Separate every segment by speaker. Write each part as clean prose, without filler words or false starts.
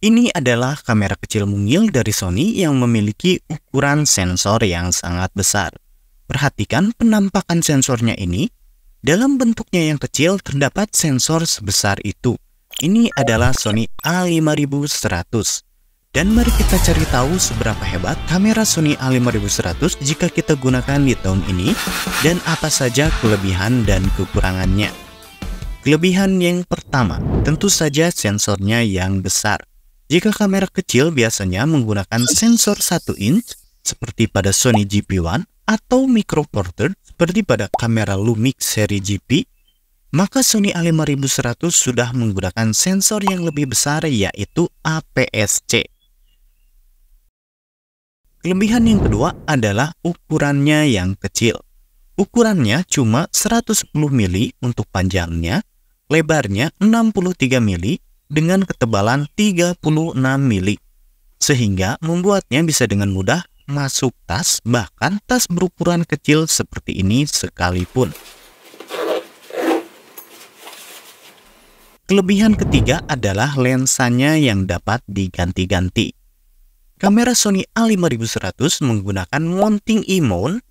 Speaker 1: Ini adalah kamera kecil mungil dari Sony yang memiliki ukuran sensor yang sangat besar. Perhatikan penampakan sensornya ini. Dalam bentuknya yang kecil terdapat sensor sebesar itu. Ini adalah Sony A5100. Dan mari kita cari tahu seberapa hebat kamera Sony A5100 jika kita gunakan di tahun ini dan apa saja kelebihan dan kekurangannya. Kelebihan yang pertama, tentu saja sensornya yang besar. Jika kamera kecil biasanya menggunakan sensor 1 inch seperti pada Sony GP1 atau micro four thirds seperti pada kamera Lumix seri GP, maka Sony A5100 sudah menggunakan sensor yang lebih besar yaitu APS-C. Kelebihan yang kedua adalah ukurannya yang kecil. Ukurannya cuma 110 mili untuk panjangnya, lebarnya 63 mili dengan ketebalan 36 mili. Sehingga membuatnya bisa dengan mudah masuk tas, bahkan tas berukuran kecil seperti ini sekalipun. Kelebihan ketiga adalah lensanya yang dapat diganti-ganti. Kamera Sony A5100 menggunakan mounting E-mount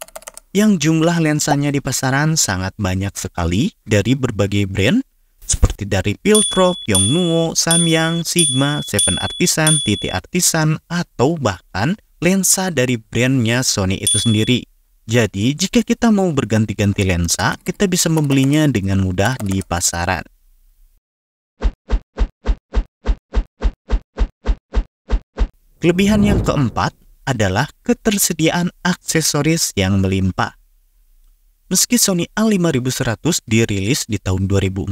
Speaker 1: yang jumlah lensanya di pasaran sangat banyak sekali dari berbagai brand seperti dari Piltrop, Yongnuo, Samyang, Sigma, Seven Artisan, TT Artisan, atau bahkan lensa dari brandnya Sony itu sendiri. Jadi, jika kita mau berganti-ganti lensa, kita bisa membelinya dengan mudah di pasaran. Kelebihan yang keempat adalah ketersediaan aksesoris yang melimpah. Meski Sony A5100 dirilis di tahun 2014,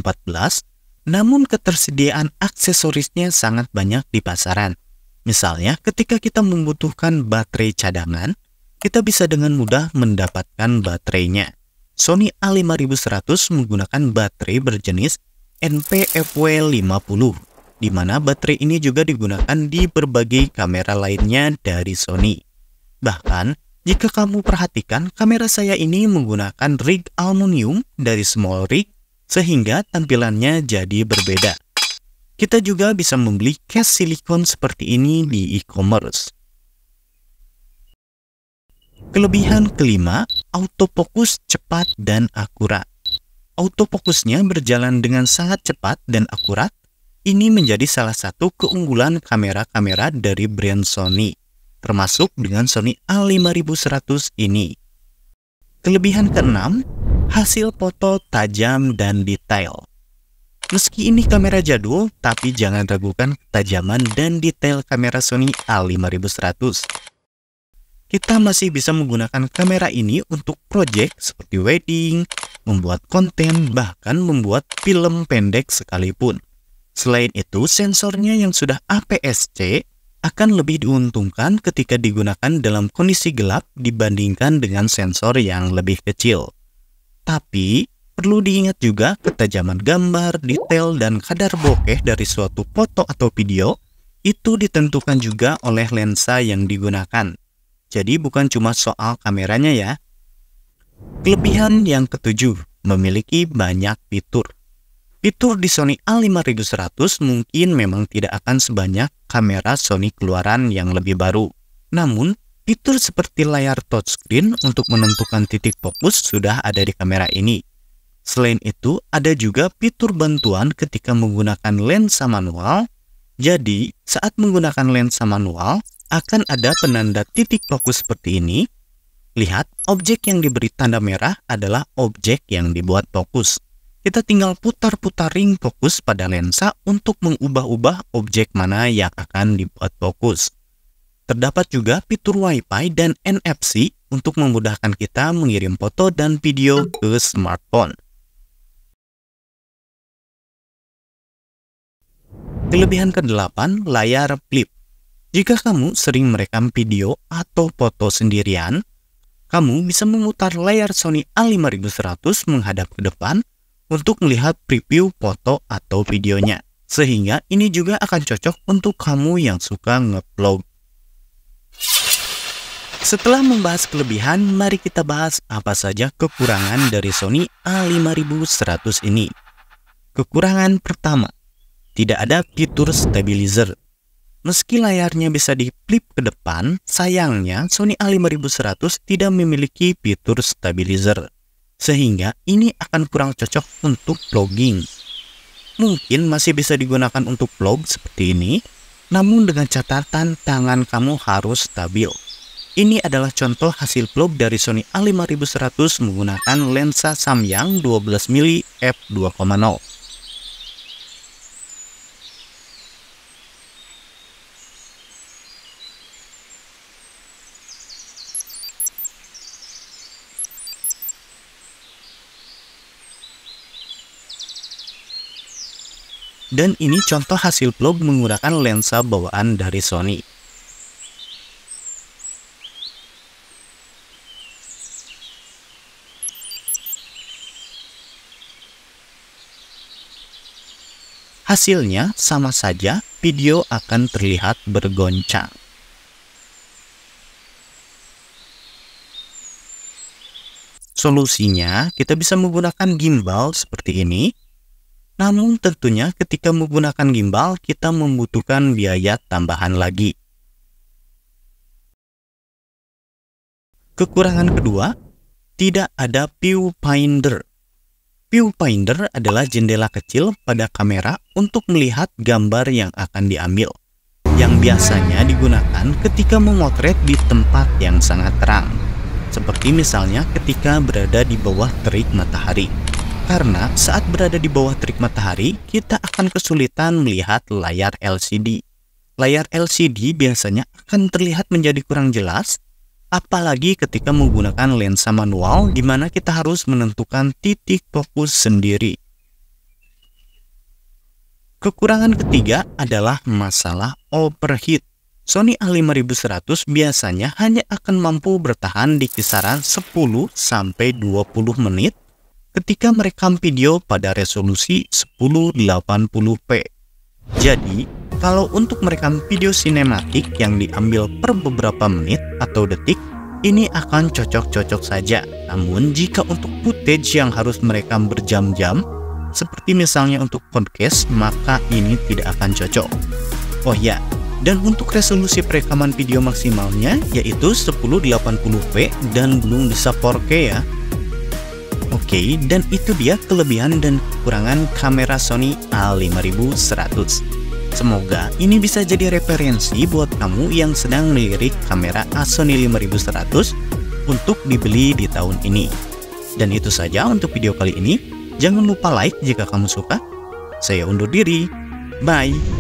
Speaker 1: namun ketersediaan aksesorisnya sangat banyak di pasaran. Misalnya, ketika kita membutuhkan baterai cadangan, kita bisa dengan mudah mendapatkan baterainya. Sony A5100 menggunakan baterai berjenis NP-FW50, di mana baterai ini juga digunakan di berbagai kamera lainnya dari Sony. Bahkan, jika kamu perhatikan, kamera saya ini menggunakan rig aluminium dari small rig, sehingga tampilannya jadi berbeda. Kita juga bisa membeli case silikon seperti ini di e-commerce. Kelebihan kelima, autofocus cepat dan akurat. Autofocusnya berjalan dengan sangat cepat dan akurat. Ini menjadi salah satu keunggulan kamera-kamera dari brand Sony, termasuk dengan Sony A5100 ini. Kelebihan keenam, hasil foto tajam dan detail. Meski ini kamera jadul, tapi jangan ragukan ketajaman dan detail kamera Sony A5100. Kita masih bisa menggunakan kamera ini untuk proyek seperti wedding, membuat konten, bahkan membuat film pendek sekalipun. Selain itu, sensornya yang sudah APS-C akan lebih diuntungkan ketika digunakan dalam kondisi gelap dibandingkan dengan sensor yang lebih kecil. Tapi, perlu diingat juga ketajaman gambar, detail, dan kadar bokeh dari suatu foto atau video itu ditentukan juga oleh lensa yang digunakan. Jadi bukan cuma soal kameranya ya. Kelebihan yang ketujuh, memiliki banyak fitur. Fitur di Sony A5100 mungkin memang tidak akan sebanyak kamera Sony keluaran yang lebih baru. Namun, fitur seperti layar touchscreen untuk menentukan titik fokus sudah ada di kamera ini. Selain itu, ada juga fitur bantuan ketika menggunakan lensa manual. Jadi, saat menggunakan lensa manual, akan ada penanda titik fokus seperti ini. Lihat, objek yang diberi tanda merah adalah objek yang dibuat fokus. Kita tinggal putar-putar ring fokus pada lensa untuk mengubah-ubah objek mana yang akan dibuat fokus. Terdapat juga fitur Wi-Fi dan NFC untuk memudahkan kita mengirim foto dan video ke smartphone. Kelebihan ke-8, layar flip. Jika kamu sering merekam video atau foto sendirian, kamu bisa memutar layar Sony A5100 menghadap ke depan untuk melihat preview foto atau videonya. Sehingga ini juga akan cocok untuk kamu yang suka nge-vlog. Setelah membahas kelebihan, mari kita bahas apa saja kekurangan dari Sony A5100 ini. Kekurangan pertama, tidak ada fitur stabilizer. Meski layarnya bisa di-flip ke depan, sayangnya Sony A5100 tidak memiliki fitur stabilizer, sehingga ini akan kurang cocok untuk vlogging. Mungkin masih bisa digunakan untuk vlog seperti ini, namun dengan catatan tangan kamu harus stabil. Ini adalah contoh hasil vlog dari Sony A5100 menggunakan lensa Samyang 12mm f2.0. Dan ini contoh hasil vlog menggunakan lensa bawaan dari Sony. Hasilnya sama saja, video akan terlihat bergoncang. Solusinya, kita bisa menggunakan gimbal seperti ini. Namun tentunya ketika menggunakan gimbal, kita membutuhkan biaya tambahan lagi. Kekurangan kedua, tidak ada viewfinder. Viewfinder adalah jendela kecil pada kamera untuk melihat gambar yang akan diambil, yang biasanya digunakan ketika memotret di tempat yang sangat terang, seperti misalnya ketika berada di bawah terik matahari. Karena saat berada di bawah terik matahari, kita akan kesulitan melihat layar LCD. Layar LCD biasanya akan terlihat menjadi kurang jelas, apalagi ketika menggunakan lensa manual di mana kita harus menentukan titik fokus sendiri. Kekurangan ketiga adalah masalah overheat. Sony A5100 biasanya hanya akan mampu bertahan di kisaran 10-20 menit ketika merekam video pada resolusi 1080p. Jadi, kalau untuk merekam video sinematik yang diambil per beberapa menit atau detik, ini akan cocok-cocok saja. Namun, jika untuk footage yang harus merekam berjam-jam, seperti misalnya untuk podcast, maka ini tidak akan cocok. Oh ya, dan untuk resolusi perekaman video maksimalnya yaitu 1080p dan belum bisa 4K ya. Oke, dan itu dia kelebihan dan kekurangan kamera Sony A5100. Semoga ini bisa jadi referensi buat kamu yang sedang melirik kamera Sony A5100 untuk dibeli di tahun ini. Dan itu saja untuk video kali ini. Jangan lupa like jika kamu suka. Saya undur diri. Bye.